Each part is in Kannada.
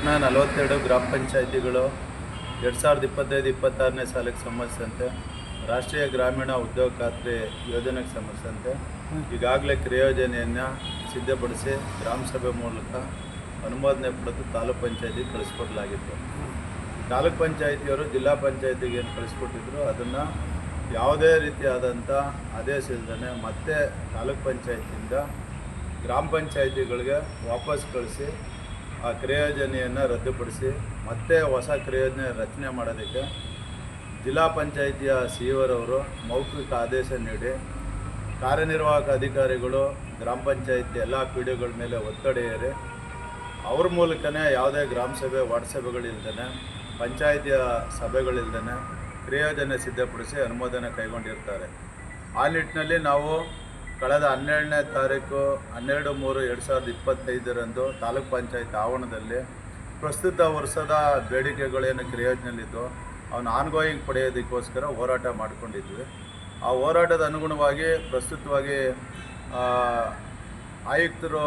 ಒಟ್ಟು 42 ಗ್ರಾಮ ಪಂಚಾಯಿತಿಗಳು 2025-26ನೇ ಸಾಲಿಗೆ ಸಂಬಂಧಿಸಿದಂತೆ ರಾಷ್ಟ್ರೀಯ ಗ್ರಾಮೀಣ ಉದ್ಯೋಗ ಖಾತ್ರಿ ಯೋಜನೆಗೆ ಸಂಬಂಧಿಸಿದಂತೆ ಈಗಾಗಲೇ ಕ್ರಿಯೋಜನೆಯನ್ನು ಸಿದ್ಧಪಡಿಸಿ ಗ್ರಾಮ ಸಭೆ ಮೂಲಕ ಅನುಮೋದನೆ ಪಡೆದು ತಾಲೂಕು ಪಂಚಾಯತಿಗೆ ಕಳಿಸ್ಕೊಡಲಾಗಿತ್ತು. ತಾಲೂಕು ಪಂಚಾಯಿತಿಯವರು ಜಿಲ್ಲಾ ಪಂಚಾಯತಿಗೆ ಏನು ಕಳಿಸ್ಕೊಟ್ಟಿದ್ರು ಅದನ್ನು ಯಾವುದೇ ರೀತಿಯಾದಂಥ ಆದೇಶ ಇಲ್ಲದೇ ಮತ್ತೆ ತಾಲೂಕು ಪಂಚಾಯತಿಯಿಂದ ಗ್ರಾಮ ಪಂಚಾಯಿತಿಗಳಿಗೆ ವಾಪಸ್ ಕಳಿಸಿ ಆ ಕ್ರಿಯೋಜನೆಯನ್ನು ರದ್ದುಪಡಿಸಿ ಮತ್ತೆ ಹೊಸ ಕ್ರಿಯೋಜನೆ ರಚನೆ ಮಾಡೋದಕ್ಕೆ ಜಿಲ್ಲಾ ಪಂಚಾಯಿತಿಯ ಸಿಇಒರವರು ಮೌಖಿಕ ಆದೇಶ ನೀಡಿ ಕಾರ್ಯನಿರ್ವಾಹಕ ಅಧಿಕಾರಿಗಳು ಗ್ರಾಮ ಪಂಚಾಯಿತಿ ಎಲ್ಲ ಪಿಡಿಒಗಳ ಮೇಲೆ ಒತ್ತಡ ಏರಿ ಅವ್ರ ಮೂಲಕನೇ ಯಾವುದೇ ಗ್ರಾಮ ಸಭೆ ವಾರ್ಡ್ ಸಭೆಗಳಿಲ್ದೇ ಪಂಚಾಯಿತಿಯ ಸಭೆಗಳಿಲ್ದೇ ಕ್ರಿಯೋಜನೆ ಸಿದ್ಧಪಡಿಸಿ ಅನುಮೋದನೆ ಕೈಗೊಂಡಿರ್ತಾರೆ. ಆ ನಿಟ್ಟಿನಲ್ಲಿ ನಾವು ಕಳೆದ 12ನೇ ತಾರೀಕು 12/3/2025ರಂದು ತಾಲೂಕು ಪಂಚಾಯತ್ ಆವರಣದಲ್ಲಿ ಪ್ರಸ್ತುತ ವರ್ಷದ ಬೇಡಿಕೆಗಳೇನು ಕ್ರಿಯೋಜನೆಯಲ್ಲಿದ್ದು ಅವನ್ನ ಆನ್ಗೋಯಿಂಗ್ ಪಡೆಯೋದಕ್ಕೋಸ್ಕರ ಹೋರಾಟ ಮಾಡಿಕೊಂಡಿದ್ವಿ. ಆ ಹೋರಾಟದ ಅನುಗುಣವಾಗಿ ಪ್ರಸ್ತುತವಾಗಿ ಆಯುಕ್ತರು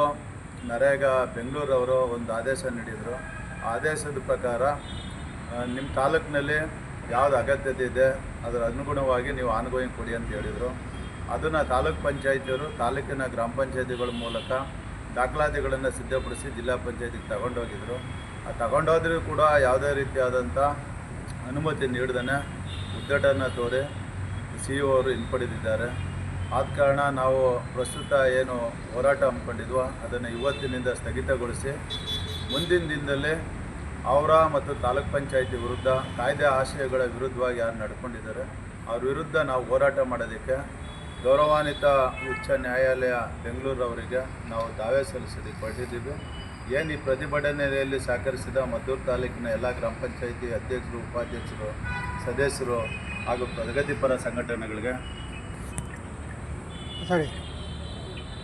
ನರೇಗಾ ಬೆಂಗಳೂರವರು ಒಂದು ಆದೇಶ ನೀಡಿದರು. ಆ ಆದೇಶದ ಪ್ರಕಾರ ನಿಮ್ಮ ತಾಲೂಕಿನಲ್ಲಿ ಯಾವುದು ಅಗತ್ಯತೆ ಇದೆ ಅದರ ಅನುಗುಣವಾಗಿ ನೀವು ಆನ್ಗೋಯಿಂಗ್ ಕೊಡಿ ಅಂತ ಹೇಳಿದರು. ಅದನ್ನು ತಾಲೂಕು ಪಂಚಾಯಿತಿಯವರು ತಾಲೂಕಿನ ಗ್ರಾಮ ಪಂಚಾಯಿತಿಗಳ ಮೂಲಕ ದಾಖಲಾತಿಗಳನ್ನು ಸಿದ್ಧಪಡಿಸಿ ಜಿಲ್ಲಾ ಪಂಚಾಯತಿಗೆ ತಗೊಂಡೋಗಿದ್ರು. ಆ ತಗೊಂಡೋದ್ರೂ ಕೂಡ ಯಾವುದೇ ರೀತಿಯಾದಂಥ ಅನುಮತಿ ನೀಡದೇ ಉದ್ದಟನ್ನು ತೋರಿ ಸಿಇಒ ಅವರು ಹಿಂಪಡೆದಿದ್ದಾರೆ. ಆದ ಕಾರಣ ನಾವು ಪ್ರಸ್ತುತ ಏನು ಹೋರಾಟ ಹಮ್ಮಿಕೊಂಡಿದ್ವೋ ಅದನ್ನು ಇವತ್ತಿನಿಂದ ಸ್ಥಗಿತಗೊಳಿಸಿ ಮುಂದಿನ ದಿನದಲ್ಲಿ ಅವರ ಮತ್ತು ತಾಲೂಕು ಪಂಚಾಯಿತಿ ವಿರುದ್ಧ ಕಾಯ್ದೆ ಆಶಯಗಳ ವಿರುದ್ಧವಾಗಿ ಯಾರು ನಡ್ಕೊಂಡಿದ್ದಾರೆ ಅವ್ರ ವಿರುದ್ಧ ನಾವು ಹೋರಾಟ ಮಾಡೋದಕ್ಕೆ ಗೌರವಾನ್ವಿತ ಉಚ್ಚ ನ್ಯಾಯಾಲಯ ಬೆಂಗಳೂರವರಿಗೆ ನಾವು ದಾವೆ ಸಲ್ಲಿಸೋದಕ್ಕೆ ಹೊರಟಿದ್ದೀವಿ. ಏನು ಈ ಪ್ರತಿಭಟನೆಯಲ್ಲಿ ಸಹಕರಿಸಿದ ಮದ್ದೂರು ತಾಲೂಕಿನ ಎಲ್ಲ ಗ್ರಾಮ ಪಂಚಾಯಿತಿ ಅಧ್ಯಕ್ಷರು, ಉಪಾಧ್ಯಕ್ಷರು, ಸದಸ್ಯರು ಹಾಗೂ ಪ್ರಗತಿಪರ ಸಂಘಟನೆಗಳಿಗೆ